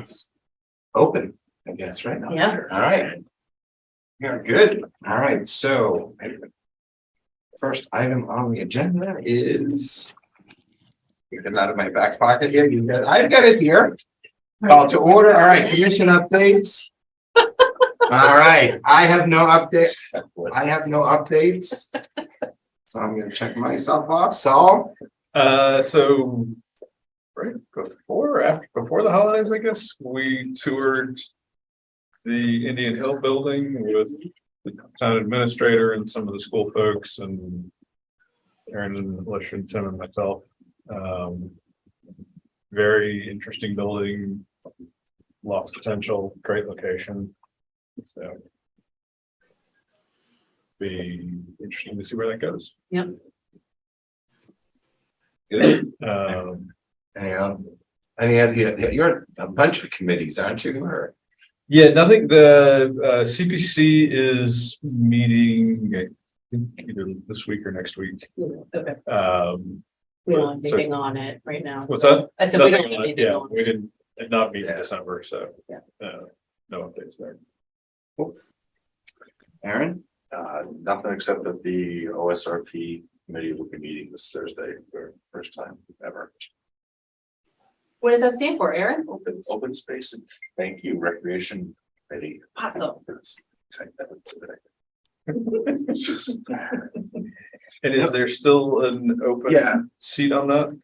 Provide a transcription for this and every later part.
It's open, I guess, right now. Yeah. All right. Yeah, good. All right, so first item on the agenda is, get it out of my back pocket here. I've got it here. Call to order. All right, commission updates. All right, I have no updates. So I'm gonna check myself off. So So right before the holidays, I guess, we toured the Indian Hill building with the town administrator and some of the school folks and Aaron and Alicia and Tim and myself. Very interesting building, lots of potential, great location. So be interesting to see where that goes. Yep. Good. you're a bunch of committees, aren't you? Or Yeah, nothing. The CPC is meeting, I think, either this week or next week. Okay. We So- don't have anything on it right now. What's that? I said we don't Nothing have on it. anything Yeah, on we did not meet in December, so Yeah. no updates there. Aaron? Nothing except that the OSRP committee will be meeting this Thursday for the first time ever. What does that stand for, Aaron? Open space and thank you recreation committee. Awesome. Type that up today. And is there still an open Yeah. seat on that?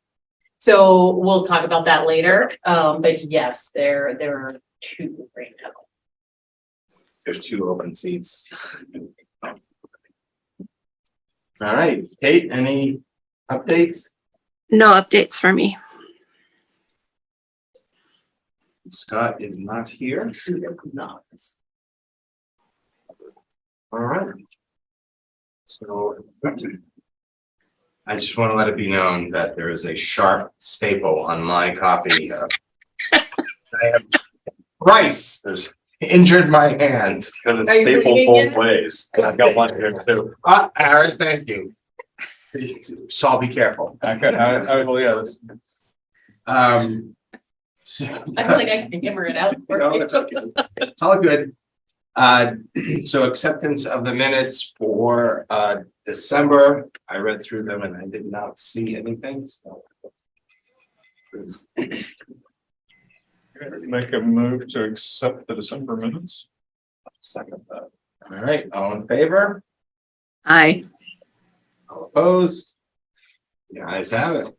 So we'll talk about that later. But yes, there are two right now. There's 2 open seats. All right, Kate, any updates? No updates for me. Scott is not here. Not. All right. So I just want to let it be known that there is a sharp staple on my copy. I have twice injured my hand. Because it's Are you stapled reading both it? ways. I've got one here too. Aaron, thank you. Saul, be careful. Okay, well, yeah, this, So, I feel like I can hammer it out. for no, you. it's okay. It's all good. So acceptance of the minutes for December. I read through them and I did not see anything. So. make a move to accept the December minutes. Second that. All right, all in favor? Aye. All opposed? The ayes have it.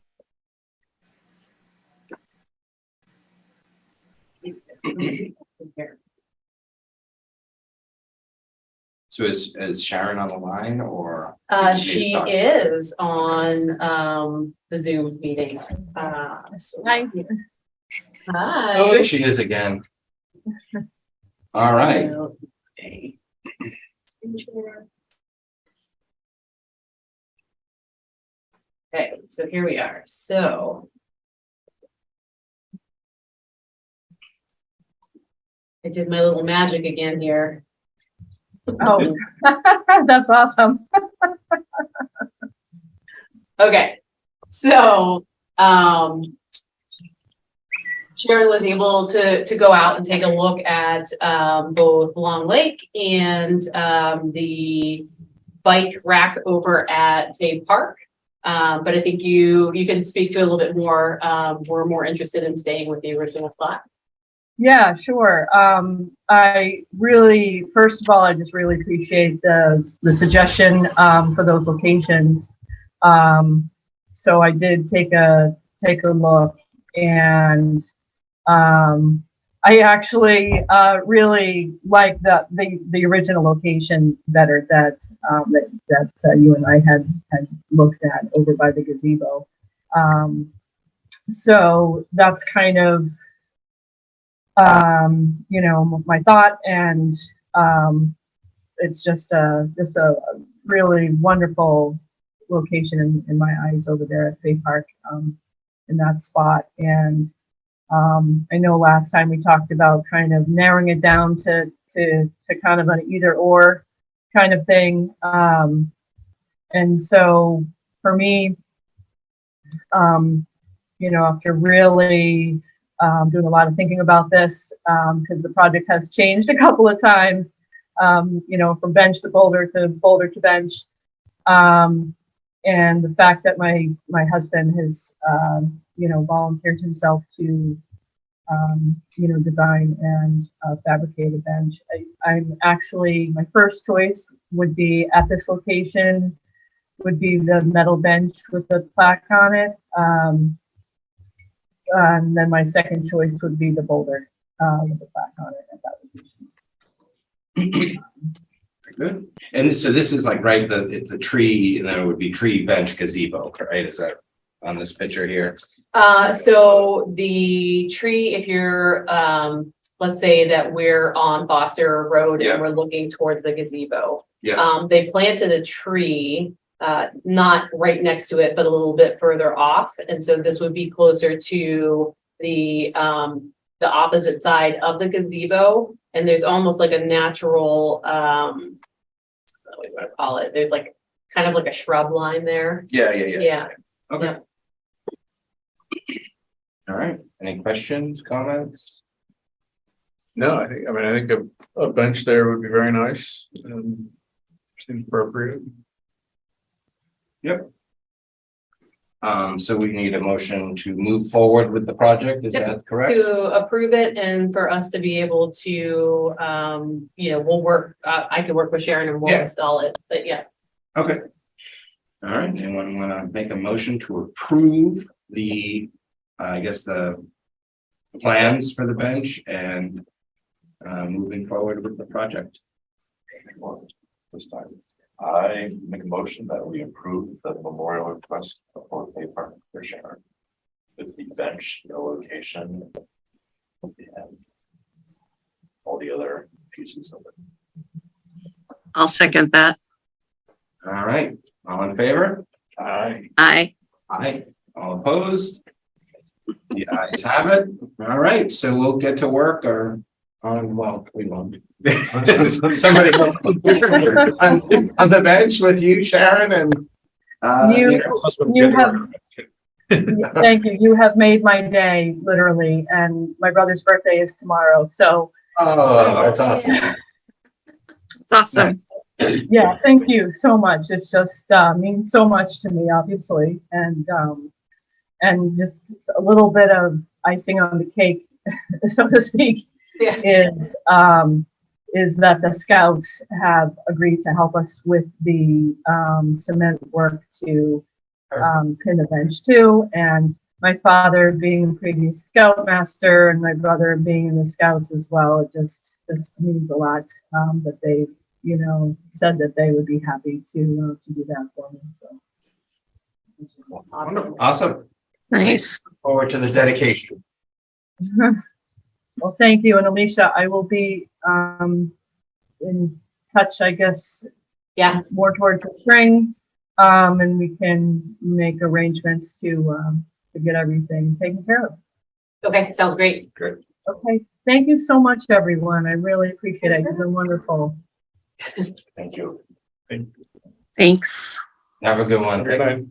So is Sharon on the line or? She is on the Zoom meeting. So- Hi. Hi. Oh, there she is again. All right. So, okay. Okay, so here we are. So I did my little magic again here. Oh, that's awesome. Okay, so Sharon was able to go out and take a look at both Long Lake and the bike rack over at Fay Park. But I think you can speak to it a little bit more. We're more interested in staying with the original spot. Yeah, sure. I really, first of all, I just really appreciate the suggestion for those locations. So I did take a look, and I actually really like the original location better that you and I had looked at over by the gazebo. So that's kind of my thought, and it's just a really wonderful location in my eyes over there at Fay Park, in that spot. And I know last time we talked about kind of narrowing it down to kind of an either or kind of thing. And so for me, after really doing a lot of thinking about this, because the project has changed a couple of times, from bench to boulder to bench. And the fact that my husband has, volunteered himself to, design and fabricate a bench. I'm actually, my first choice would be at this location, would be the metal bench with the plaque on it. And then my second choice would be the boulder with the plaque on it at that location. Good. And so this is like, right, the tree, and then it would be tree, bench, gazebo, right? Is that on this picture here? So the tree, if you're, let's say that we're on Foster Road Yeah. and we're looking towards the gazebo. Yeah. They planted a tree, not right next to it, but a little bit further off. And so this would be closer to the opposite side of the gazebo. And there's almost like a natural, what do you want to call it? There's like, kind of like a shrub line there. Yeah. Yeah. Okay. Yeah. All right. Any questions, comments? No, I think a bench there would be very nice and seems appropriate. So we need a motion to move forward with the project. Is Yep. that correct? To approve it and for us to be able to, we'll work, I could work with Sharon and we'll Yeah. install it, but yeah. Okay. All right. Anyone want to make a motion to approve the, the plans for the bench and moving forward with the project? This time, I make a motion that we approve the memorial request for Bay Park for Sharon. With the bench, the location, and all the other pieces of it. I'll second that. All right. All in favor? Aye. Aye. Aye. All opposed? The ayes have it. All right. So we'll get to work we won't. Somebody on the bench with you, Sharon, and You have, thank you. You have made my day, literally. And my brother's birthday is tomorrow. So, oh, that's awesome. It's awesome. yeah, thank you so much. It's just means so much to me, obviously. And just a little bit of icing on the cake, so to speak, Yeah. is that the scouts have agreed to help us with the cement work to pin the bench too. And my father being a previous scoutmaster and my brother being in the scouts as well, it just means a lot that they, said that they would be happy to do that for me. So. Wonderful. Awesome. Nice. Forward to the dedication. Well, thank you. And Alicia, I will be in touch, I guess. Yeah. More towards the spring. And we can make arrangements to get everything taken care of. Okay, sounds great. Good. Okay. Thank you so much, everyone. I really appreciate it. You've been wonderful. Thank you. Thanks. Have a good one. Good night.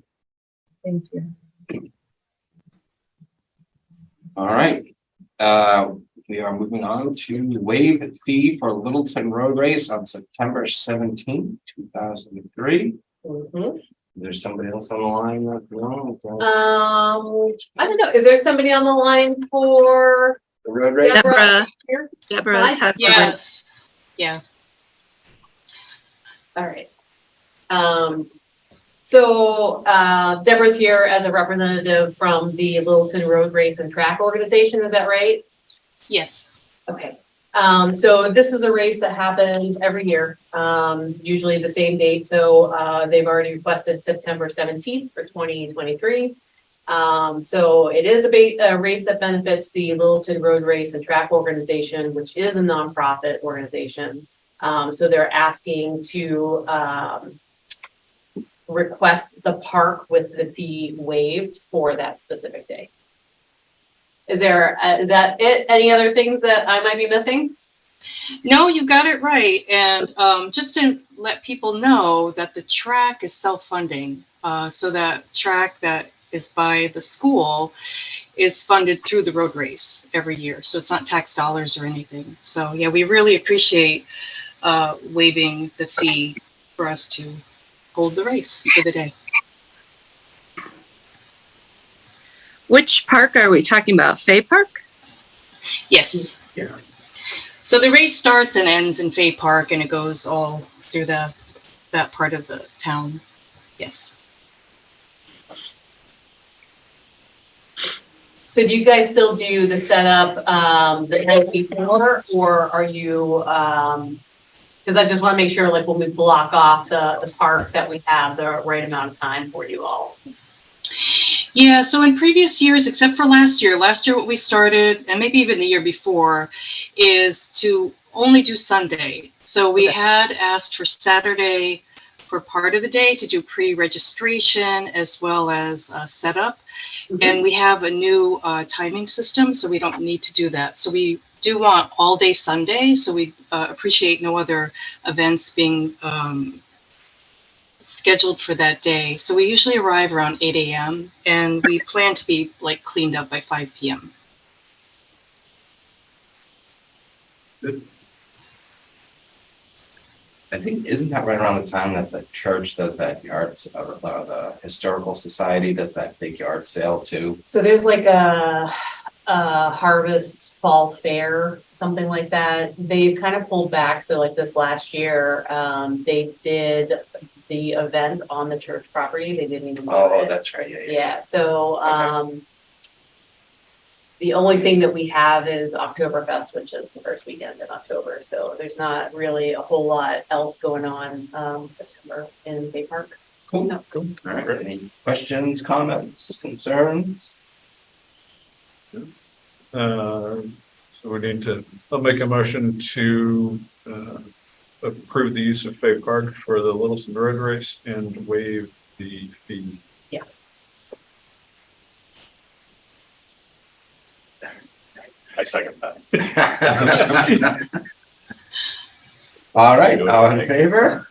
Thank you. All right. We are moving on to waive fee for Littleton Road Race on September 17th, 2003. Mhm. Is there somebody else on the line? No? I don't know. Is there somebody on the line for The road race? Deborah. here? Deborah's has the Yes. Yeah. All right. So Deborah's here as a representative from the Littleton Road Race and Track Organization. Is that right? Yes. Okay. So this is a race that happens every year, usually the same date. So they've already requested September 17th for 2023. So it is a race that benefits the Littleton Road Race and Track Organization, which is a nonprofit organization. So they're asking to request the park with the fee waived for that specific day. Is that it? Any other things that I might be missing? No, you got it right. And just to let people know that the track is self-funding. So that track that is by the school is funded through the road race every year. So it's not tax dollars or anything. So yeah, we really appreciate waiving the fee for us to hold the race for the day. Which park are we talking about? Fay Park? Yes. Yeah. So the race starts and ends in Fay Park, and it goes all through that part of the town. Yes. So do you guys still do the setup, the night before, or are you, because I just want to make sure, like, when we block off the park, that we have the right amount of time for you all. Yeah, so in previous years, except for last year what we started, and maybe even the year before, is to only do Sunday. So we had asked for Saturday for part of the day to do pre-registration as well as setup. And we have a new timing system, so we don't need to do that. So we do want all day Sunday, so we appreciate no other events being scheduled for that day. So we usually arrive around 8 a.m. and we plan to be like cleaned up by 5 p.m. I think, isn't that right around the time that the church does that the historical society does that big yard sale too? So there's like a harvest fall fair, something like that. They've kind of pulled back. So like this last year, they did the event on the church property. They didn't even do Oh, it. that's right. Yeah. Yeah, so the only thing that we have is Oktoberfest, which is the first weekend in October. So there's not really a whole lot else going on September in Bay Park. Cool. No. Cool. All right. Any questions, comments, concerns? So we need to, I'll make a motion to approve the use of Fay Park for the Littleton Road Race and waive the fee. Yeah. I second that. All right, all in favor?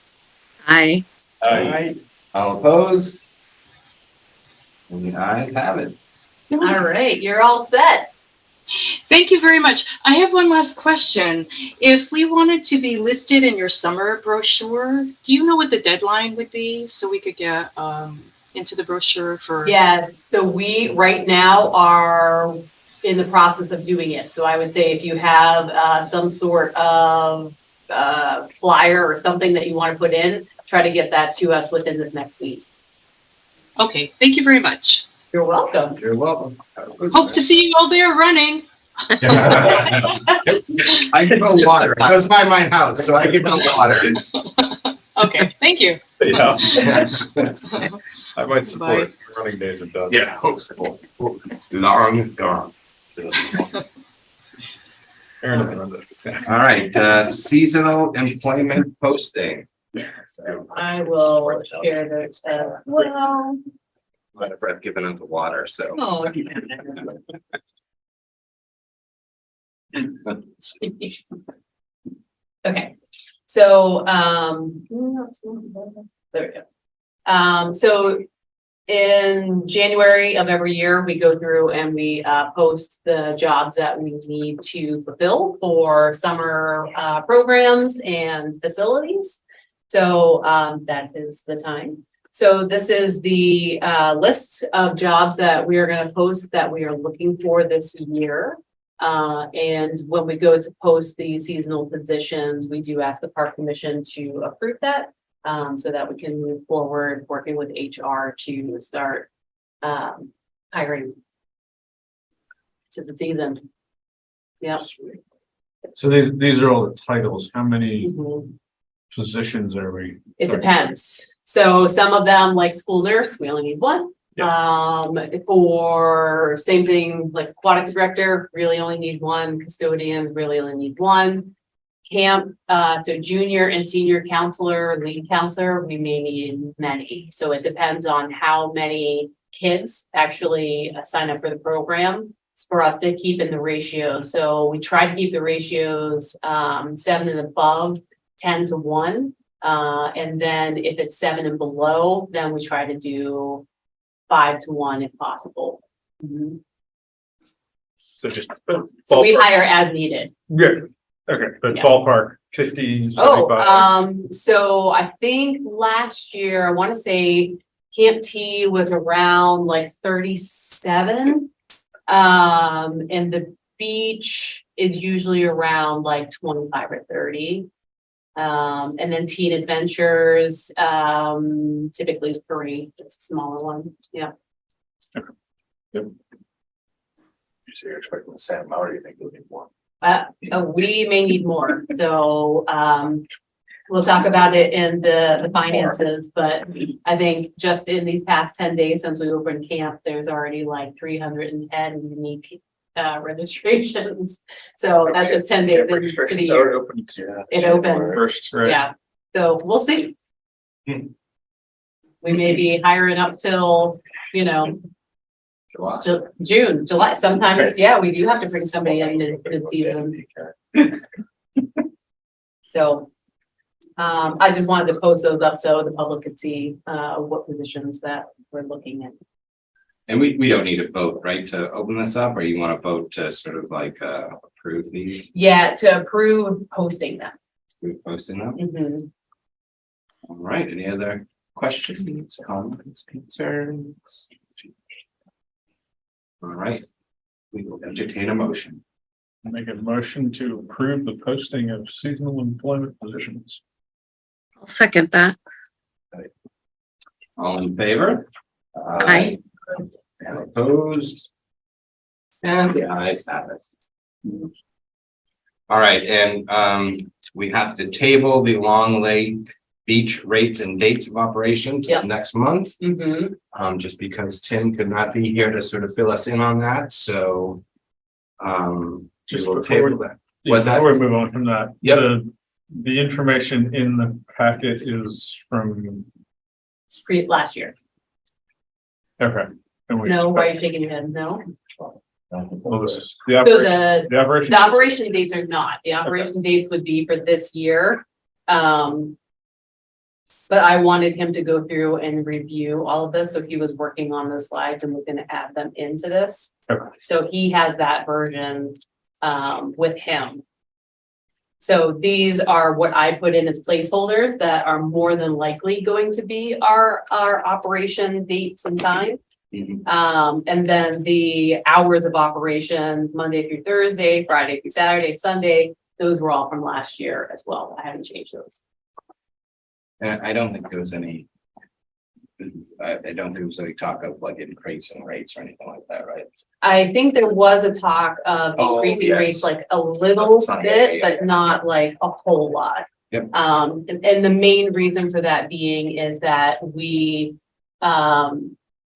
Aye. All right, all opposed? And the ayes have it. All right, you're all set. Thank you very much. I have one last question. If we wanted to be listed in your summer brochure, do you know what the deadline would be so we could get into the brochure for? Yes, so we right now are in the process of doing it. So I would say if you have some sort of flyer or something that you want to put in, try to get that to us within this next week. Okay, thank you very much. You're welcome. You're welcome. Hope to see you all there running. I can go water. It goes by my house, so I can go water. Okay, thank you. Yeah. I might support running days are done. Yeah, hopeful. Long gone. Aaron will run it. All right, seasonal employment posting. So I will share this as well. My breath giving into water, so. Oh. Okay, so, there we go. So in January of every year, we go through and we post the jobs that we need to fulfill for summer programs and facilities. So that is the time. So this is the list of jobs that we are going to post that we are looking for this year. And when we go to post the seasonal positions, we do ask the Park Commission to approve that so that we can move forward working with HR to start hiring to the season. Yeah. So these are all the titles. How many Mhm. positions are we? It depends. So some of them, like school nurse, we only need one. For same thing, like aquatics director, really only need one. Custodian, really only need one. Camp, so junior and senior counselor, lead counselor, we may need many. So it depends on how many kids actually sign up for the program. It's for us to keep in the ratio. So we try to keep the ratios 7 and above, 10 to 1. And then if it's 7 and below, then we try to do 5-to-1 if possible. Mhm. So just. So we ballpark. hire as needed. Good, okay, but Yeah. ballpark 50, Oh, 75. so I think last year, I want to say Camp T was around like 37. And the beach is usually around like 25 or 30. And then Teen Adventures, typically is 3, just a smaller one, yeah. You say you're expecting the same amount, or you think you'll need more? We may need more, so, we'll talk about it in the finances, but I think just in these past 10 days since we opened camp, there's already like 310 unique registrations. So that's just 10 days into the year. It opened, First, right? yeah, so we'll see. Hmm. We may be hiring up till, you know, July. June, July, sometimes, yeah, we do have to bring somebody in mid-season. So, I just wanted to post those up so the public could see, what positions that we're looking at. And we don't need a vote, right, to open this up, or you want to vote to sort of like approve these, Yeah, to approve posting them. approve posting them? Mhm. All right, any other questions, comments, concerns? All right, we will entertain a motion. Make a motion to approve the posting of seasonal employment positions. I'll second that. All in favor? Aye. And opposed? And the ayes have it. All right, and we have to table the Long Lake Beach rates and dates of operation till Yep. next month. Mhm. Just because Tim could not be here to sort of fill us in on that, so. Just we will before table that. What's that? Before we move on from that. Yep. The information in the packet is from, Last year. okay. And we No, why are expect- you shaking your head? No. Well, this is the So operation, the operation. the operation dates are not. The operation dates would be for this year. But I wanted him to go through and review all of this, so he was working on those slides and we're gonna add them into this. Okay. So he has that version, with him. So these are what I put in as placeholders that are more than likely going to be our operation dates and times. Mhm. And then the hours of operation, Monday through Thursday, Friday through Saturday, Sunday, those were all from last year as well. I haven't changed those. And I don't think there was any. I don't think there was any talk of like increasing rates or anything like that, right? I think there was a talk of Oh, increasing yes. rates like a little Some, bit, yeah. but not like a whole lot. Yep. And the main reason for that being is that we,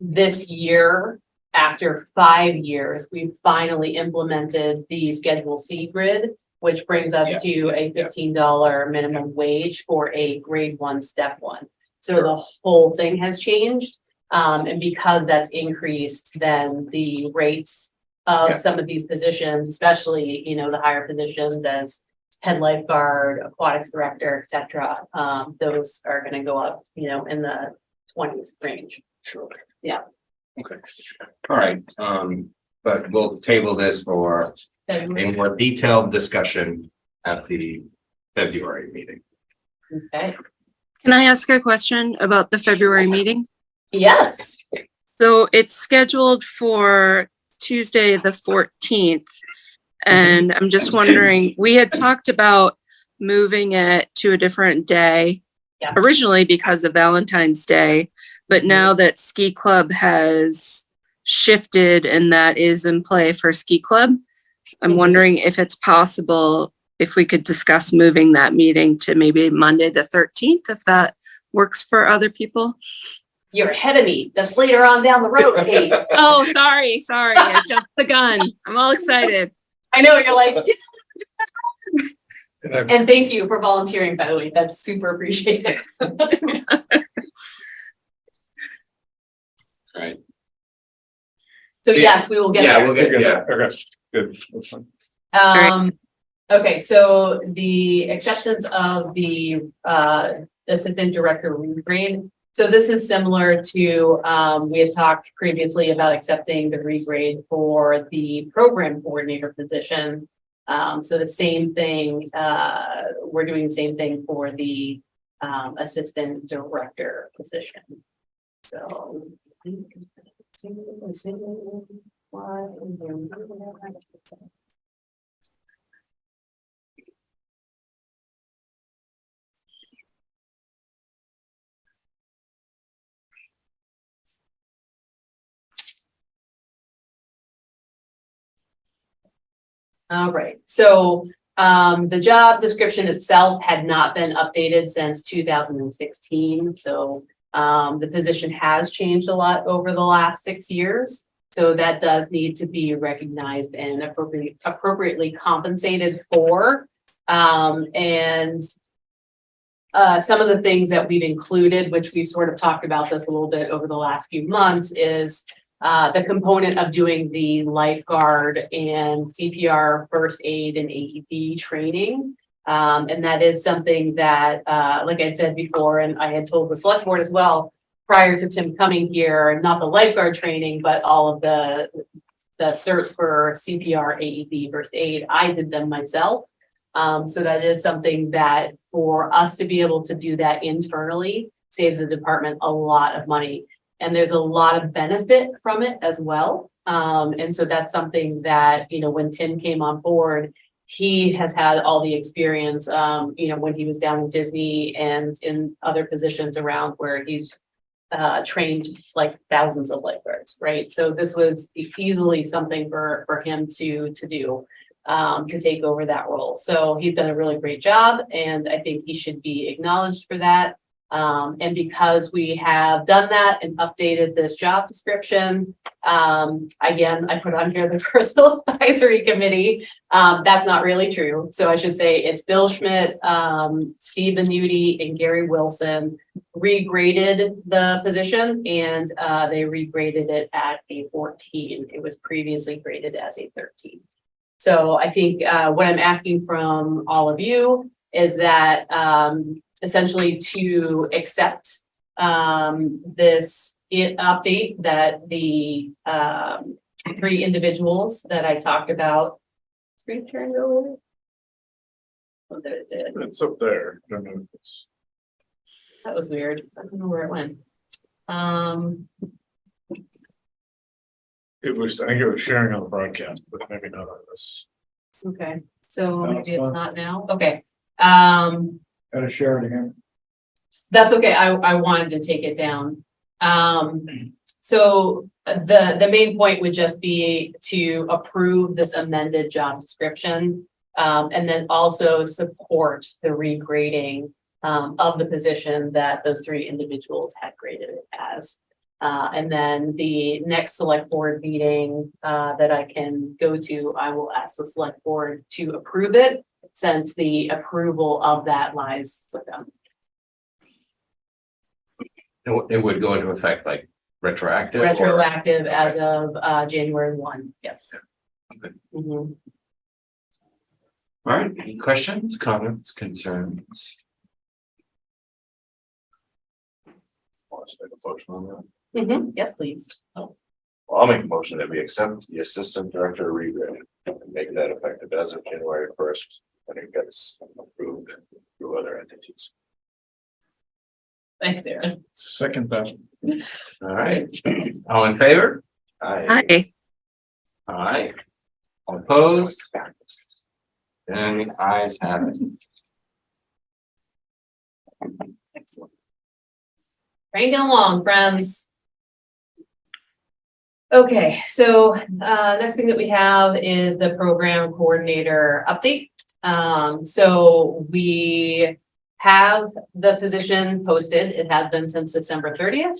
this year, after 5 years, we finally implemented the Schedule C grid, which brings us Yeah. to a $15 minimum wage for a grade 1, step 1. So the whole thing has changed. And because that's increased, then the rates Yeah. of some of these positions, especially, you know, the higher positions as head lifeguard, aquatics director, et cetera, those are gonna go up, you know, in the 20s range. Sure. Yeah. Okay. All right, but we'll table this for a more detailed discussion at the February meeting. Okay, Can I ask a question about the February meeting? yes, So it's scheduled for Tuesday, the 14th. And I'm just wondering, we had talked about moving it to a different day. Yeah. Originally because of Valentine's Day, but now that Ski Club has shifted and that is in play for Ski Club, I'm Mhm. wondering if it's possible if we could discuss moving that meeting to maybe Monday, the 13th, if that works for other people. you're ahead of me. That's later on down the road, Kate. Oh, sorry. I jumped the gun. I'm all excited. I know, you're like, "Yeah." And I've- And thank you for volunteering, by the way. That's super appreciated. Right. So So, yes, we will get Yeah, there. we'll get, yeah. Okay, good. That's fine. Okay, so the acceptance of the assistant director regrade, So this is similar to, we had talked previously about accepting the regrade for the program coordinator position. So the same thing, we're doing the same thing for the assistant director position. So. All right, so the job description itself had not been updated since 2016. So the position has changed a lot over the last 6 years. So that does need to be recognized and appropriately compensated for. And some of the things that we've included, which we've sort of talked about this a little bit over the last few months, is the component of doing the lifeguard and CPR, first aid and AED training. And that is something that, like I said before, and I had told the select board as well, prior to Tim coming here, not the lifeguard training, but all of the certs for CPR, AED, first aid, I did them myself. So that is something that for us to be able to do that internally saves the department a lot of money. And there's a lot of benefit from it as well. And so that's something that, you know, when Tim came on board, he has had all the experience, you know, when he was down in Disney and in other positions around where he's trained like thousands of lifeguards, right? So this was easily something for him to do, to take over that role. So he's done a really great job, and I think he should be acknowledged for that. And because we have done that and updated this job description, again, I put on here the personal advisory committee. That's not really true. So I should say it's Bill Schmidt, Steve Benuti, and Gary Wilson regraded the position, and they regraded it at a 14. It was previously graded as a 13. So I think what I'm asking from all of you is that essentially to accept this update that the 3 individuals that I talked about. Screen turned over. Oh, that it did. It's up there. I don't know if it's. That was weird. I don't know where it went. It was, I think it was sharing on the broadcast, but maybe not on this. Okay, so No, maybe it's it's fine. not now. Okay. Gotta share it again. That's okay. I wanted to take it down. So the main point would just be to approve this amended job description, and then also support the regrading of the position that those 3 individuals had graded it as. And then the next select board meeting that I can go to, I will ask the select board to approve it, since the approval of that lies with them. It would go into effect like retroactive? or- Retroactive as of January 1, yes. Okay. Mhm. All right, any questions, comments, concerns? Want to make a motion on that? Yes, please. Well, I'll make a motion that we accept the assistant director regrade and make that effective as of January 1st, when it gets approved through other entities. Thanks, Aaron. Second that. All right, all in favor? Hi. All right. All opposed? And the ayes have it. Excellent. Cranking along, friends. Okay, so next thing that we have is the program coordinator update. So we have the position posted. It has been since December 30th.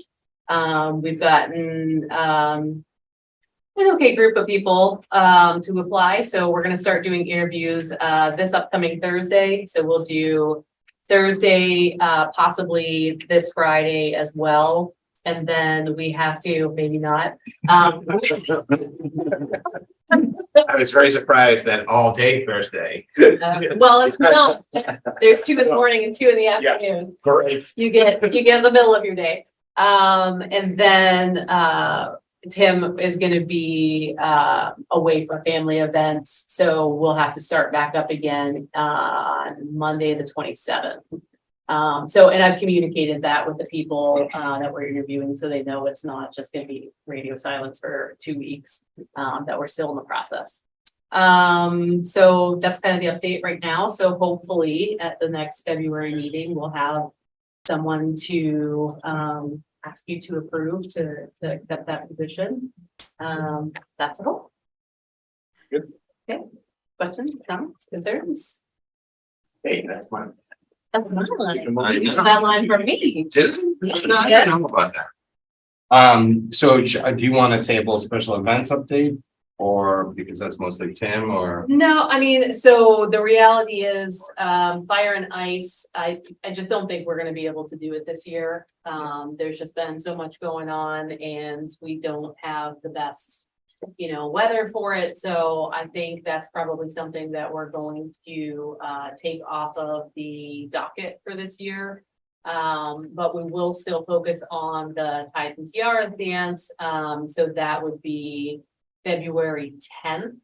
We've gotten an okay group of people to apply. So we're going to start doing interviews this upcoming Thursday. So we'll do Thursday, possibly this Friday as well. And then we have to, maybe not. I was very surprised that all day Thursday. Well, if not, there's 2 in the morning and 2 in the afternoon. Great. You get the middle of your day. And then, Tim is gonna be, away for a family event, so we'll have to start back up again, on Monday, the 27th. And I've communicated that with the people, that we're interviewing, so they know it's not just gonna be radio silence for 2 weeks, that we're still in the process. So that's kind of the update right now. So hopefully at the next February meeting, we'll have someone to, ask you to approve to accept that position. That's the hope. Good. Okay, questions, comments, concerns? Hey, that's mine. That's my line. I know. That line for me. Did it? I didn't know about that. So do you want a table special events update? Or because that's mostly Tim or? No, I mean, so the reality is, fire and ice, I just don't think we're gonna be able to do it this year. There's just been so much going on and we don't have the best, weather for it. So I think that's probably something that we're going to, take off of the docket for this year. But we will still focus on the Tides and Tiaras dance. So that would be February 10th.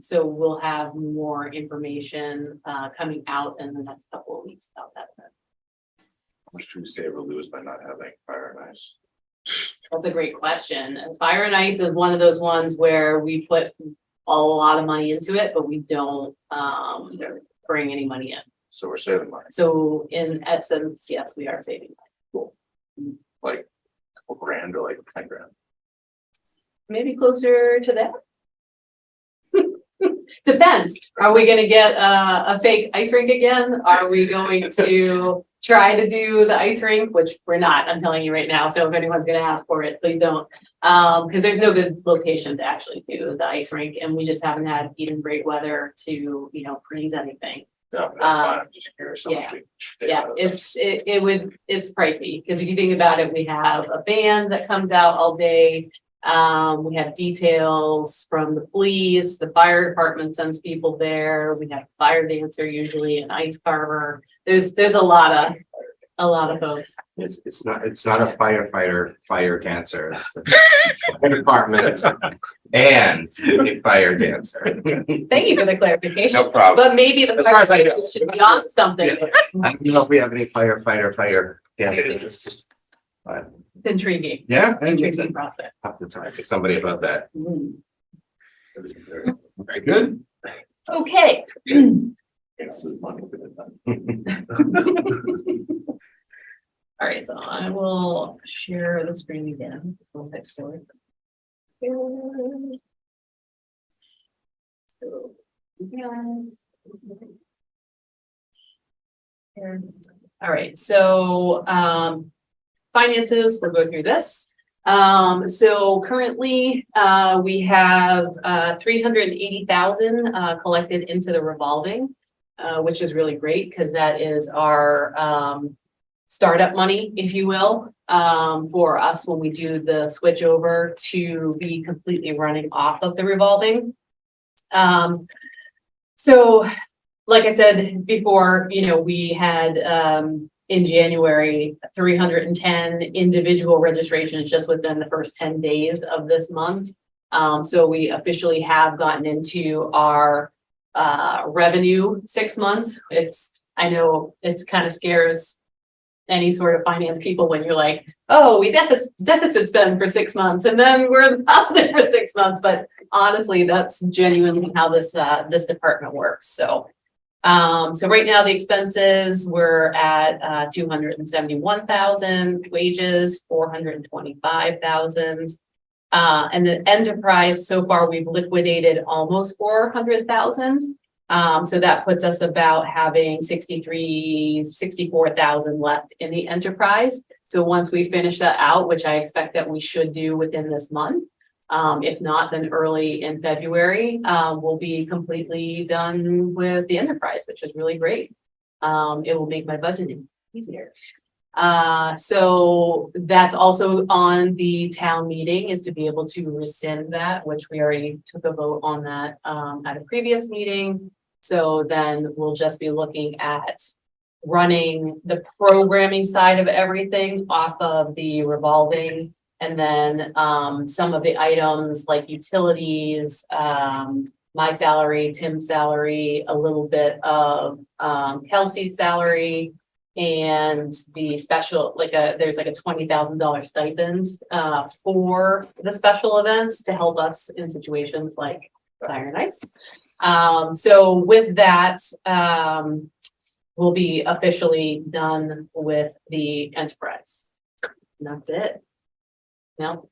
So we'll have more information coming out in the next couple of weeks about that. How much do we save or lose by not having fire and ice? That's a great question. And fire and ice is one of those ones where we put a lot of money into it, but we don't bring any money in. So we're saving money, So in essence, yes, we are saving money. like a couple grand or like 10 grand. Maybe closer to that. Depends. Are we gonna get a fake ice rink again? Are we going to try to do the ice rink, which we're not, I'm telling you right now. So if anyone's gonna ask for it, please don't. Because there's no good location to actually do the ice rink, and we just haven't had even great weather to, freeze anything. No, that's fine, I'm just curious. How much we Yeah, it's pricey, because if you think about it, we have a band that comes out all day. We have details from the police, the fire department sends people there. We have fire dancer, usually an ice carver. There's a lot of folks. It's not a firefighter, fire dancer. It's the fire department and a fire dancer. Thank you for the clarification. No problem. But maybe the As far as I know. fire should be on something. I don't know if we have any firefighter, fire dancers. But It's intriguing. yeah, and it's Intriguing prospect. have to talk to somebody about that. Mm. Very good. Okay. It's money for the All right, so I will share the screen again. We'll fix it. So, yes. All right, so finances, we'll go through this. So currently, we have 380,000 collected into the revolving, which is really great because that is our startup money, if you will, for us when we do the switch over to be completely running off of the revolving. So like I said before, we had in January 310 individual registrations just within the first 10 days of this month. So we officially have gotten into our revenue 6 months. I know it's kind of scares any sort of finance people when you're like, oh, we deficit spend for 6 months and then we're positive for 6 months. But honestly, that's genuinely how this department works. So right now the expenses we're at 271,000, wages 425,000. And the enterprise, so far we've liquidated almost 400,000. So that puts us about having 64,000 left in the enterprise. So once we finish that out, which I expect that we should do within this month, if not, then early in February, we'll be completely done with the enterprise, which is really great. It will make my budgeting easier. So that's also on the town meeting, is to be able to rescind that, which we already took a vote on that at a previous meeting. So then we'll just be looking at running the programming side of everything off of the revolving. And then some of the items like utilities, my salary, Tim's salary, a little bit of Kelsey's salary, and the special, there's like a $20,000 stipend for the special events to help us in situations like Fire and Ice. So with that, we'll be officially done with the enterprise. And that's it. No,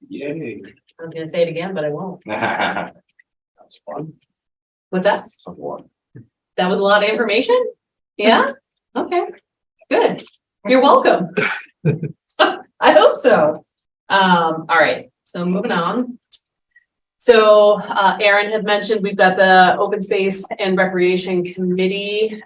Yay. I was gonna say it again, but I won't. That's fun. What's that? Someone. That was a lot of information? Yeah? Okay, good. You're welcome. I hope so. All right, so moving on. So Aaron had mentioned we've got the Open Space and Recreation Committee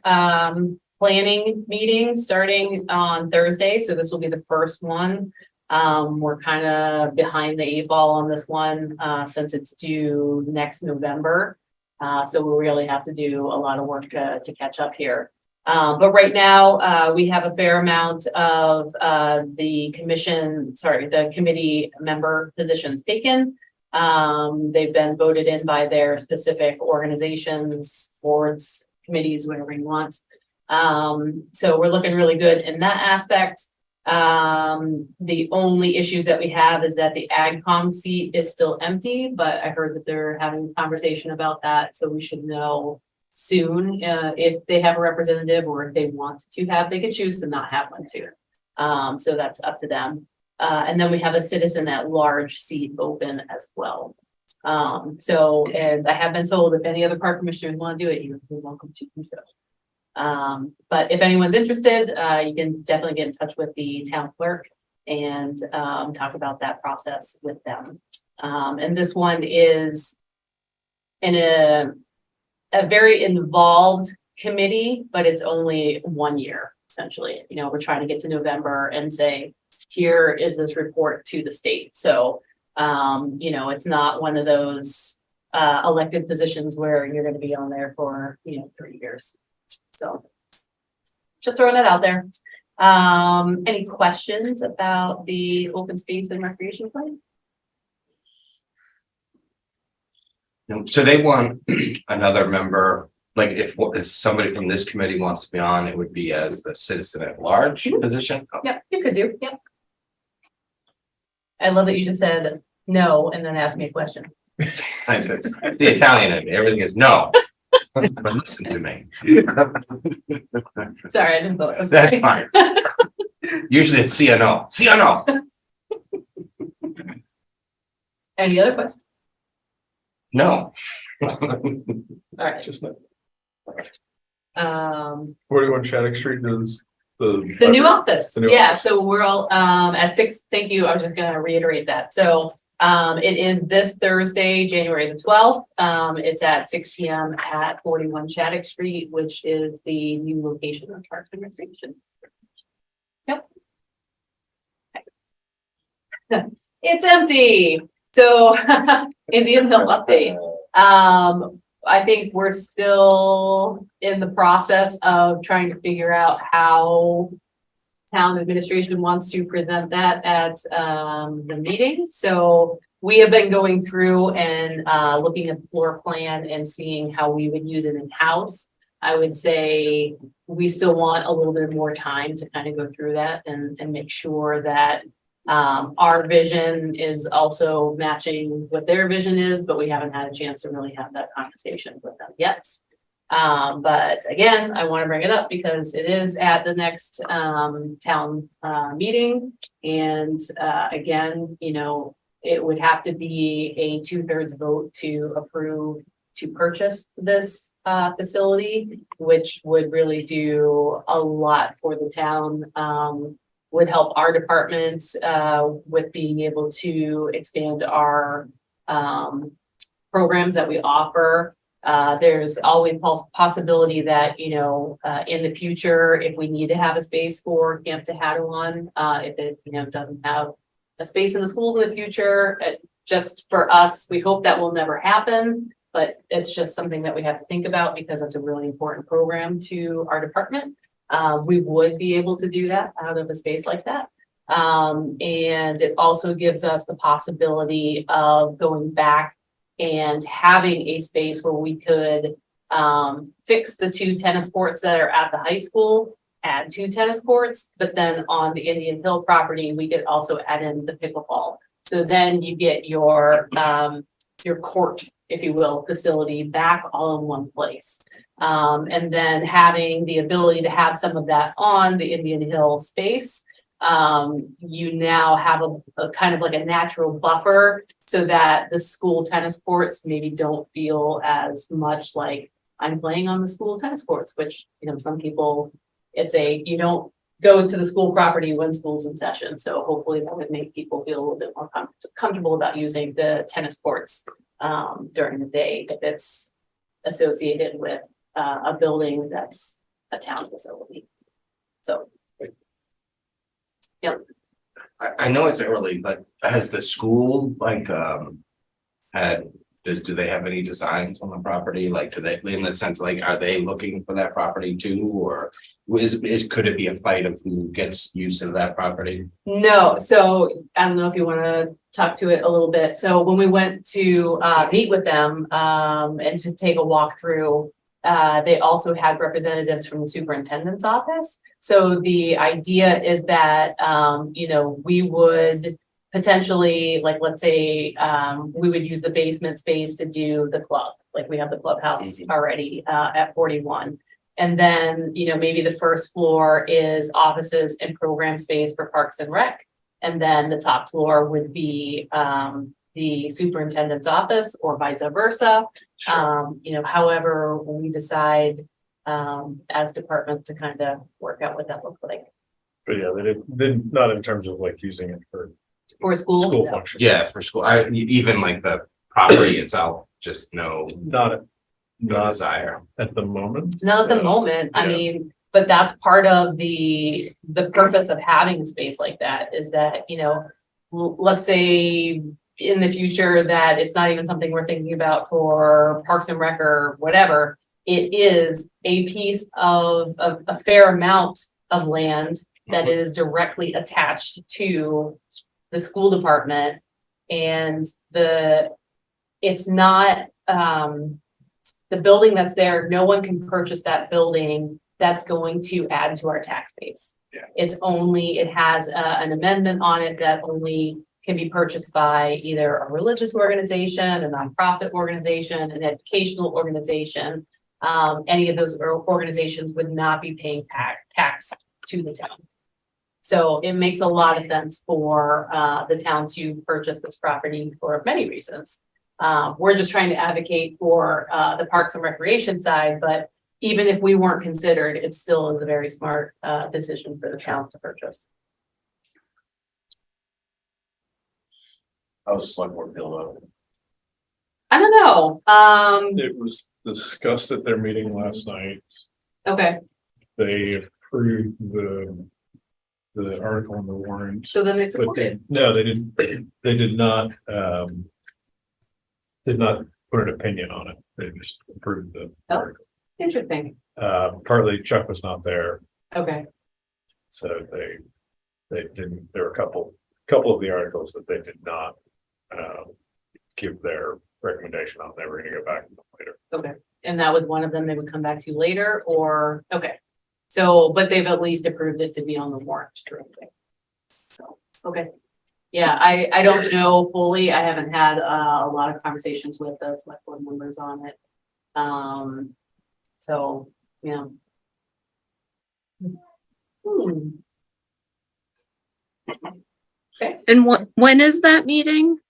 planning meeting starting on Thursday. So this will be the first one. We're kind of behind the 8 ball on this one since it's due next November. So we really have to do a lot of work to catch up here. But right now, we have a fair amount of the committee member positions taken. They've been voted in by their specific organizations, boards, committees, whatever you want. So we're looking really good in that aspect. The only issues that we have is that the AgCom seat is still empty, but I heard that they're having a conversation about that. So we should know soon if they have a representative, or if they want to have, they could choose to not have one too. So that's up to them. And then we have a citizen at large seat open as well. So, and I have been told if any other park commissioners want to do it, you're welcome to do so. But if anyone's interested, you can definitely get in touch with the town clerk and talk about that process with them. And this one is in a very involved committee, but it's only 1 year, essentially. You know, we're trying to get to November and say, here is this report to the state. So, you know, it's not one of those elected positions where you're going to be on there for, 3 years. So just throwing that out there. Any questions about the open space and recreation plan? So they want another member, like if somebody from this committee wants to be on, it would be as the citizen at large position. Yep, you could do. Yep. I love that you just said no and then asked me a question. It's the Italian in me. Everything is no. But listen to me. Sorry, I didn't know. That's fine. Usually it's see or no. See or no. Any other questions? No. All right. Just not. 41 Shattuck Street is the new office. The new Yeah, office. so we're all at 6. Thank you. I was just gonna reiterate that. So it is this Thursday, January the 12th. It's at 6 p.m. at 41 Shattuck Street, which is the new location of Parks and Recreation. Yep. It's empty. So Indian Hill update. I think we're still in the process of trying to figure out how town administration wants to present that at the meeting. So we have been going through and looking at the floor plan and seeing how we would use it in-house. I would say we still want a little bit more time to kind of go through that and make sure that our vision is also matching what their vision is, but we haven't had a chance to really have that conversation with them yet. But again, I want to bring it up because it is at the next town meeting. And again, it would have to be a 2/3 vote to approve to purchase this facility, which would really do a lot for the town. Would help our departments with being able to expand our programs that we offer. There's always possibility that, you know, in the future, if we need to have a space for Camp Tehadawon, if it, you know, doesn't have a space in the schools in the future, just for us, we hope that will never happen. But it's just something that we have to think about because it's a really important program to our department. We would be able to do that out of a space like that. And it also gives us the possibility of going back and having a space where we could fix the 2 tennis courts that are at the high school, add 2 tennis courts, but then on the Indian Hill property, we could also add in the pickleball. So then you get your court, if you will, facility back all in one place. And then having the ability to have some of that on the Indian Hill space, you now have a kind of like a natural buffer so that the school tennis courts maybe don't feel as much like I'm playing on the school tennis courts, which, you know, some people, you don't go to the school property when school's in session. So hopefully that would make people feel a little bit more comfortable about using the tennis courts during the day if it's associated with a building that's a town facility. So. Yep. I know it's early, but has the school like do they have any designs on the property? Like, do they, in the sense, like, are they looking for that property too, or could it be a fight of who gets use of that property? No, so I don't know if you want to talk to it a little bit. So when we went to meet with them and to take a walk through, they also had representatives from the superintendent's office. So the idea is that, you know, we would potentially, like, let's say, we would use the basement space to do the club. Like we have the clubhouse already at 41. And then, you know, maybe the first floor is offices and program space for Parks and Rec. And then the top floor would be the superintendent's office or vice versa. Sure. You know, however, we decide as departments to kind of work out what that looks like. But yeah, they did not in terms of like using it for For school? school function. Yeah, for school. Even like the property itself, just no Not desire. at the moment. Not at the moment, I Yeah. mean, but that's part of the purpose of having a space like that is that, you know, let's say in the future that it's not even something we're thinking about for Parks and Rec or whatever. It is a piece of a fair amount of land that is directly attached to the school department. And it's not, the building that's there, no one can purchase that building that's going to add to our tax base. Yeah. It has an amendment on it that only can be purchased by either a religious organization, a nonprofit organization, an educational organization. Any of those organizations would not be paying tax to the town. So it makes a lot of sense for the town to purchase this property for many reasons. We're just trying to advocate for the Parks and Recreation side, but even if we weren't considered, it still is a very smart decision for the town to purchase. I was select board feel about it. I don't know. It was discussed at their meeting last night. Okay, They approved the article in the warrant. so then they But support it. no, they didn't, they did not put an opinion on it. They just approved the Oh. article. Interesting. Partly Chuck was not there, Okay, so they didn't, there were a couple of the articles that they did not give their recommendation on. They were gonna go back to them later. okay. And that was one of them they would come back to later or, okay. So, but they've at least approved it to be on the warrant. Correctly. So, okay. Yeah, I don't know fully. I haven't had a lot of conversations with the select board members on it. So, yeah. And when is that meeting?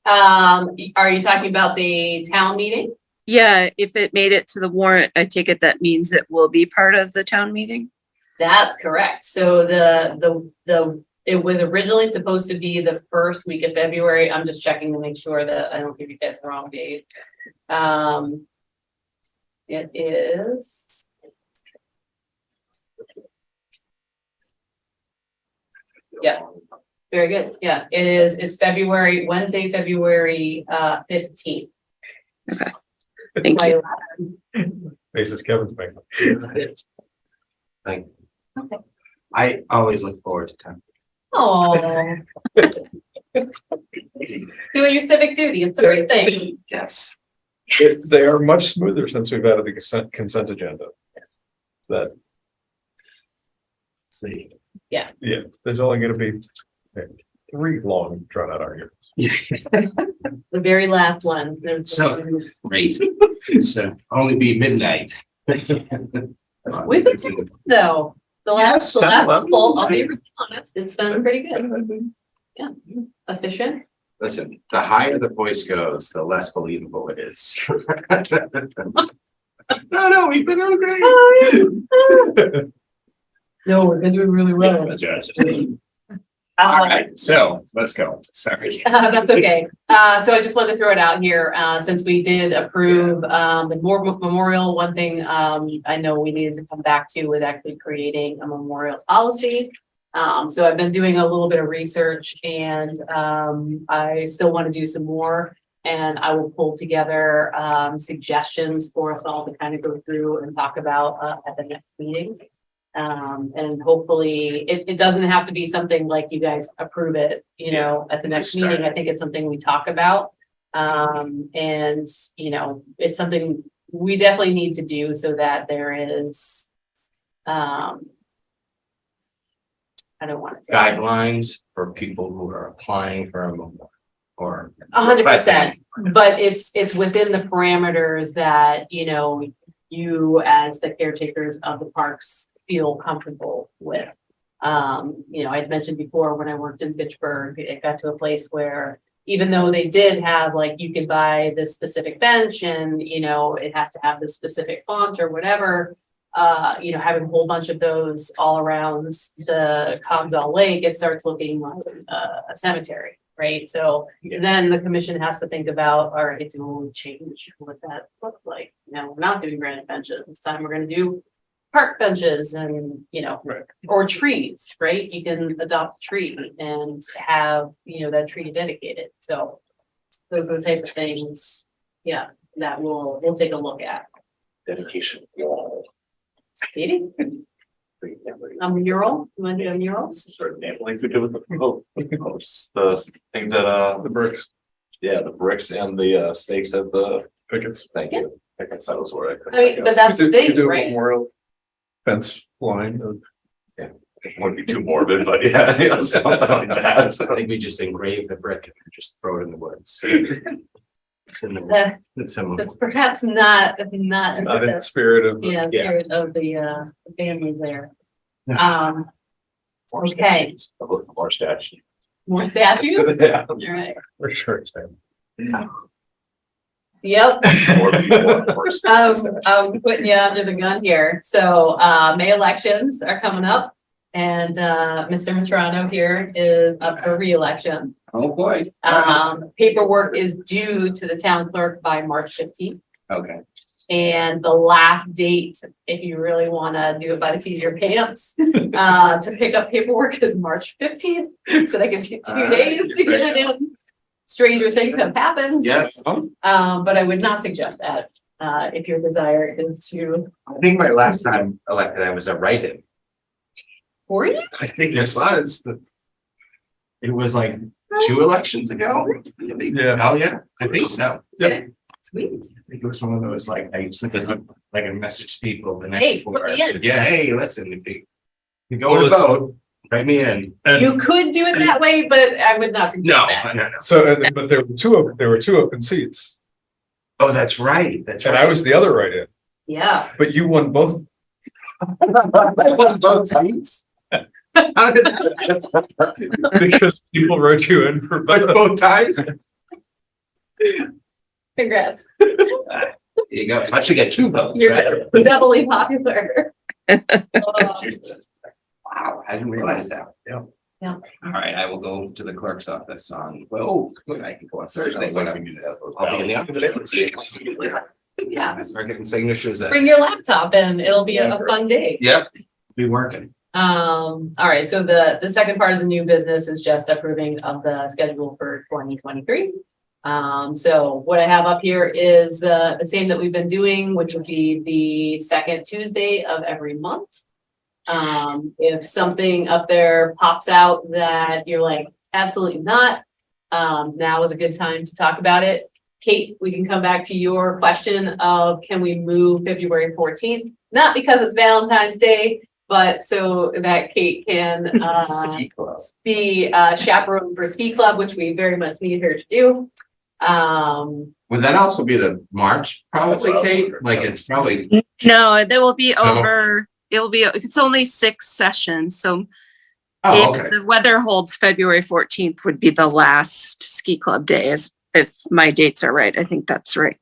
Are you talking about the town meeting? Yeah, if it made it to the warrant, I take it that means it will be part of the town meeting? That's correct. So it was originally supposed to be the first week of February. I'm just checking to make sure that I don't give you guys the wrong date. It is. Yeah, very good. Yeah, it is. It's Wednesday, February 15th. Thank you. Faces Kevin's making. Like, Okay. I always look forward to time. Oh. Doing your civic duty, it's a great thing. Yes. They are much smoother since we've added the consent agenda. That, See. yeah, there's only gonna be 3 long drawn out arguments. The very last one. So- Great. So only be midnight. We've been doing good, though. The last couple, I'll be really honest, it's been pretty good. Yeah, efficient. Listen, the higher the voice goes, the less believable it is. No, we've been doing great. No, we've been doing really well. All right, so let's go. Sorry. That's okay. So I just wanted to throw it out here, since we did approve, the memorial, one thing, I know we needed to come back to with actually creating a memorial policy. So I've been doing a little bit of research and, I still want to do some more. And I will pull together, suggestions for us all to kind of go through and talk about, at the next meeting. And hopefully it doesn't have to be something like you guys approve it, you know, at the next meeting. I think it's something we talk about. And you know, it's something we definitely need to do so that there is, I don't want to say. Guidelines for people who are applying for a memorial or. 100%, but it's within the parameters that, you know, you as the caretakers of the parks feel comfortable with. You know, I'd mentioned before when I worked in Fitchburg, it got to a place where even though they did have like, you could buy this specific bench and, you know, it has to have this specific font or whatever, you know, having a whole bunch of those all around the Conzal Lake, it starts looking like a cemetery, right? So then the commission has to think about, all right, do we change what that looks like? You know, we're not doing granite benches. This time we're going to do park benches and, you know, Right. or trees, right? You can adopt a tree and have, you know, that tree dedicated. So those are the type of things, yeah, that we'll take a look at. Dedication. Katie? A mural? You want to do a mural? Sort of name like we do with the things that, The bricks, yeah, the bricks and the stakes at the, pickets. thank you. I guess that was where I mean, but that's the We thing, do a right? memorial fence line of it wouldn't be too morbid, but yeah, you know, something like that. I think we just engrave the brick and just throw it in the woods. It's in the, That- it's in the. That's perhaps not not in the spirit of. yeah, Yeah. spirit of the family there. Okay, More statue. more statues? Yeah. All right. For sure. Yep. More people, of course. I'm putting you under the gun here. So, May elections are coming up and, Mr. Matrano here is up for reelection. Oh, boy. Paperwork is due to the town clerk by March 15th. Okay. And the last date, if you really want to do it by the seat of your pants, to pick up paperwork is March 15th. So that gives you 2 days to get it in. Stranger things have happened. Yes. But I would not suggest that, if your desire is to, I think my last time elected, I was a write-in. for you? I think it was. It was like 2 elections ago. Yeah. Oh, yeah, I think so. Yep. Sweet. I think it was one of those, like, I used to, like, a message people the night Hey, before. put I me in. said, yeah, hey, listen, if you go Well, to it's- vote, write me in. You could do it that way, but I would not suggest No, that. no. So, but there were two open seats, Oh, that's right, that's and right. I was the other write-in, Yeah. but you won both. I won both seats. How did that? Because people wrote you in for Like both. both times? Congrats. There you go. So I should get 2 votes, right? You're doubly popular. Wow, I didn't realize that. Yeah. Yeah. All right, I will go to the clerk's office on, well, good, I can go on Thursday. When I'll be in the office. Yeah, Start getting signatures that, bring your laptop and it'll be a fun day. yep, be working. All right, so the second part of the new business is just approving of the schedule for 2023. So what I have up here is the same that we've been doing, which would be the second Tuesday of every month. If something up there pops out that you're like, absolutely not, now is a good time to talk about it. Kate, we can come back to your question of, can we move February 14th? Not because it's Valentine's Day, but so that Kate can be chaperone for ski club, which we very much need her to do. Would that also be the March, probably, Kate? Like, it's probably, No, there will be over, it'll be, it's only 6 sessions, so oh, if okay. the weather holds, February 14th would be the last ski club day, if my dates are right. I think that's right.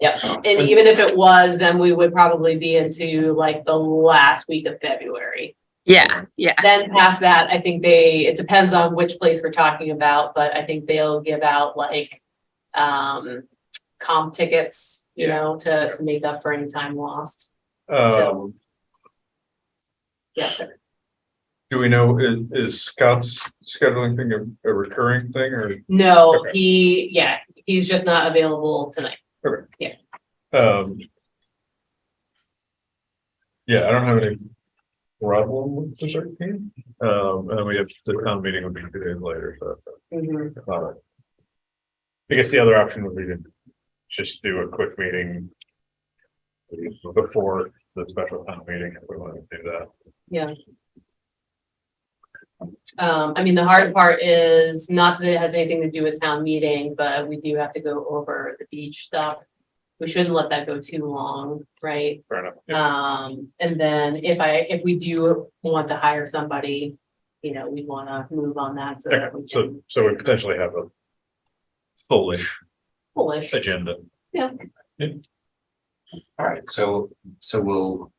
Yep, and even if it was, then we would probably be into like the last week of February. Yeah, yeah. Then past that, I think it depends on which place we're talking about, but I think they'll give out like comp tickets, you know, to make up for any time lost. So, yeah, sir. Do we know, is Scott's scheduling thing a recurring thing or? No, Okay. he's just not available tonight. Okay. Yeah. Yeah, I don't have any problem with the 13th. And then we have the town meeting would be 2 days later, so. Mhm. I guess the other option would be to just do a quick meeting before the special town meeting, if we want to do that. Yeah. I mean, the hard part is not that it has anything to do with town meeting, but we do have to go over the beach stuff. We shouldn't let that go too long, right? Fair enough. Yeah. And then if we do want to hire somebody, you know, we want to move on that so that we Okay, can so we potentially have a fullish bullish. agenda. Yeah. All right, so we'll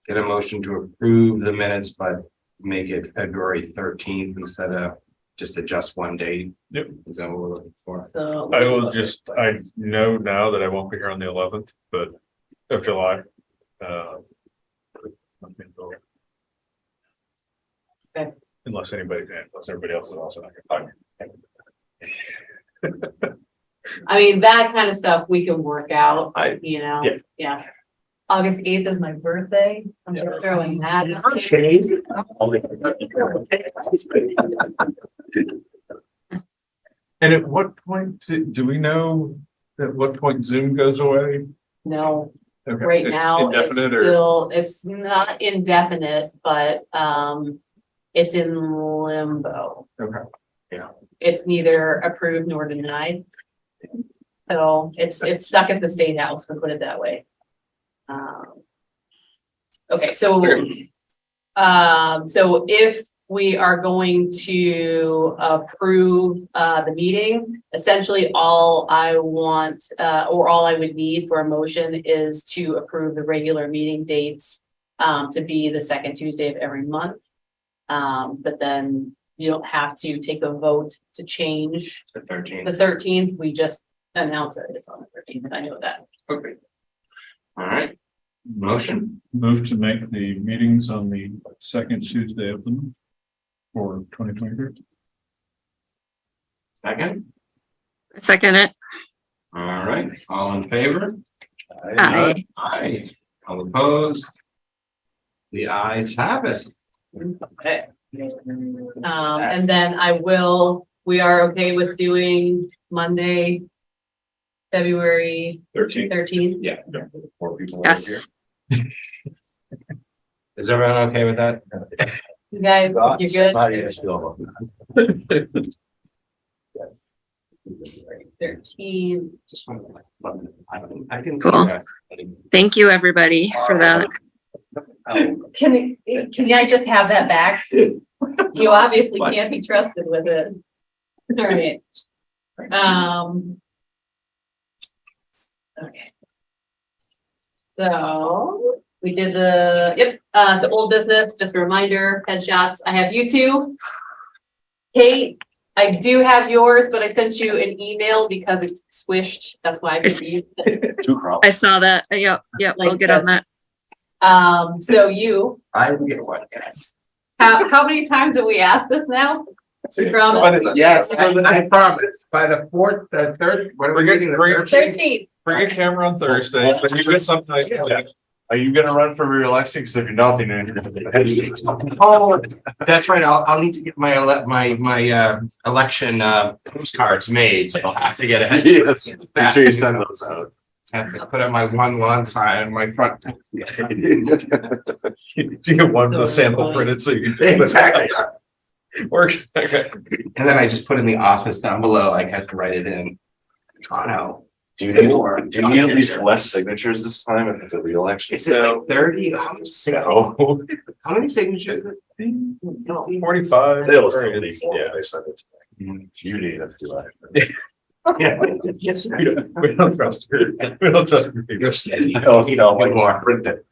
get a motion to approve the minutes, but make it February 13th instead of just adjust one date. Yep. Is that what we're looking for? So I will just, I know now that I won't be here on the 11th, but of July. Okay. Unless everybody else is also not gonna talk. I mean, that kind of stuff we can work out, Yeah. yeah. August 8th is my birthday. I'm just throwing that. And at what point, do we know at what point Zoom goes away? No, Okay, right it's now, it's indefinite or- still, it's not indefinite, but, it's in limbo. Okay, yeah. It's neither approved nor denied. So it's stuck at the state house, we'll put it that way. Okay, so, so if we are going to approve, the meeting, essentially all I want, or all I would need for a motion is to approve the regular meeting dates, to be the second Tuesday of every month. But then you don't have to take a vote to change The 13th. the 13th, we just announce that it's on the 13th, I know that. Okay. All right. Motion. Move to make the meetings on the second Tuesday of the month for 2023. Second. Second it. All right, all in favor? Aye. Aye. All opposed? The ayes have it. Okay. And then we are okay with doing Monday, February 13th. Yeah. 4 people. Yes. Is everyone okay with that? You guys, you're good? 13. Just one minute. I can Cool. see that. Thank you, everybody, for that. Can I just have that back? You obviously can't be trusted with it. All right. Okay. So we did so old business, just a reminder, headshots. I have you two. Kate, I do have yours, but I sent you an email because it's swished. That's why I didn't use it. Two crowns. I saw that. Yep, we'll Like get on that. So you, I will get one, yes. how many times have we asked this now? You promise? Yes, I promise. By the fourth, the third, what are we getting? The Bring it- 13th? 13. Bring a camera on Thursday, but you get something nice. Are you gonna run for re-election? Because if you're not, then you're gonna. Oh, that's right. I'll need to get my election postcards made, so I'll have to get it. Yes, make sure you send those out. Have to put up my one lawn sign on my front. You get one of the sample printed, so you. Exactly. Works. Okay. And then I just put in the office down below, I have to write it in. Drawn out. Do you need at least less signatures this time if it's a re-election? Is it like 30? How much signatures? No. How many signatures? 45. They'll still need, yeah, they send it to me. You need a few. Yeah. Yes. We don't trust her. We don't trust her. You're steady. I'll tell One more. print it.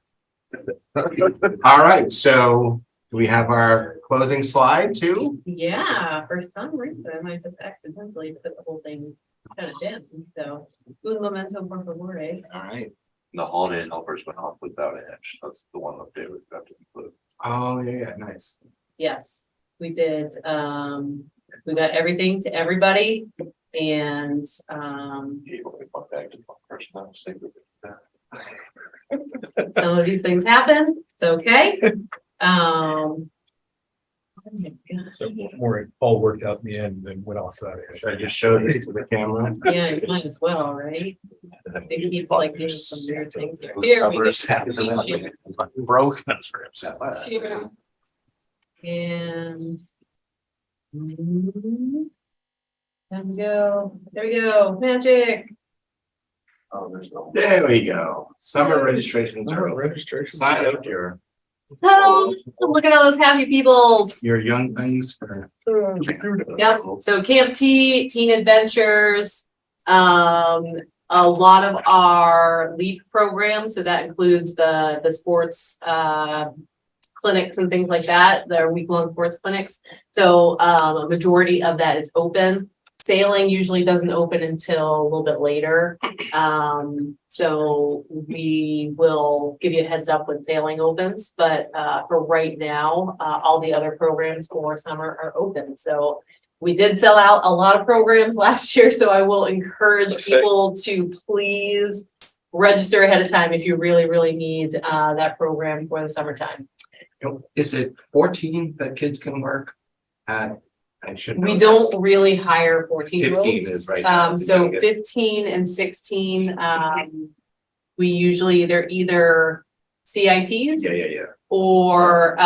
All right, so do we have our closing slide too? Yeah, for some reason, I just accidentally put the whole thing kind of down, so. Un momento, por favor, eh? All right. The holiday helpers went off without a hitch. That's the one update we've got to include. Oh, yeah, nice. Yes, we did. We got everything to everybody and, Gave away one bag to one person. I was thinking that. some of these things happen. It's okay. Oh my gosh. So more all worked out in the end and went off that. Should I just show this to the camera? Yeah, you might as well, right? It keeps like doing some weird things here. Here we go. Broke. That's very upset. Here. And. There we go. There we go. Magic. Oh, there's no. There we go. Summer registration. Registration. Sign up your Oh, look at all those happy peoples. young things for. Yep, so Camp T, Teen Adventures, a lot of our LEAP programs, so that includes the sports clinics and things like that, their week-long sports clinics. So a majority of that is open. Sailing usually doesn't open until a little bit later. So we will give you a heads up when sailing opens, but for right now, all the other programs for summer are open. So we did sell out a lot of programs last year, so I will encourage people to please register ahead of time if you really, really need that program for the summertime. Is it 14 that kids can work at? I should. We know don't this. really hire 14-year-olds. 15 is right now, the So youngest. 15 and 16, we usually, they're either CITs Yeah. or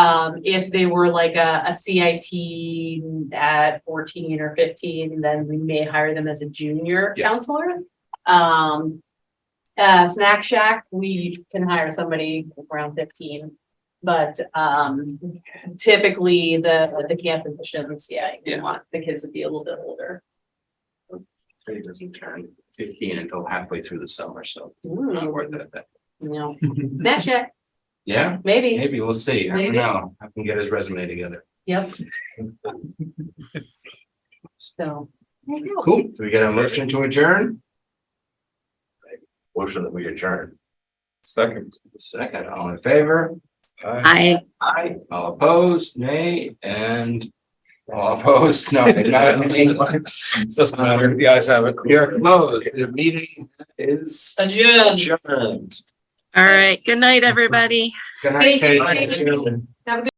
if they were like a CIT at 14 or 15, then we may hire them as a junior Yeah. counselor. Snack Shack, we can hire somebody around 15. But typically the camp positions, yeah, you want the kids to be a little bit older. It doesn't turn 15 until halfway through the summer, so it's Ooh. not worth it. You know, Snack Shack, Yeah, maybe, maybe we'll see. I don't Maybe. know. I can get his resume together. yep. So. there you go. Cool. Do we get a motion to adjourn? Motion that we adjourn. Second. Second, all in favor? I Aye. All opposed? Nay. And all opposed? No. Not anyone. Doesn't matter. The ayes have it. We are closed. The meeting is Adjourn. adjourned. all right. Good night, everybody. Good night, Thank you. Kate. Have a good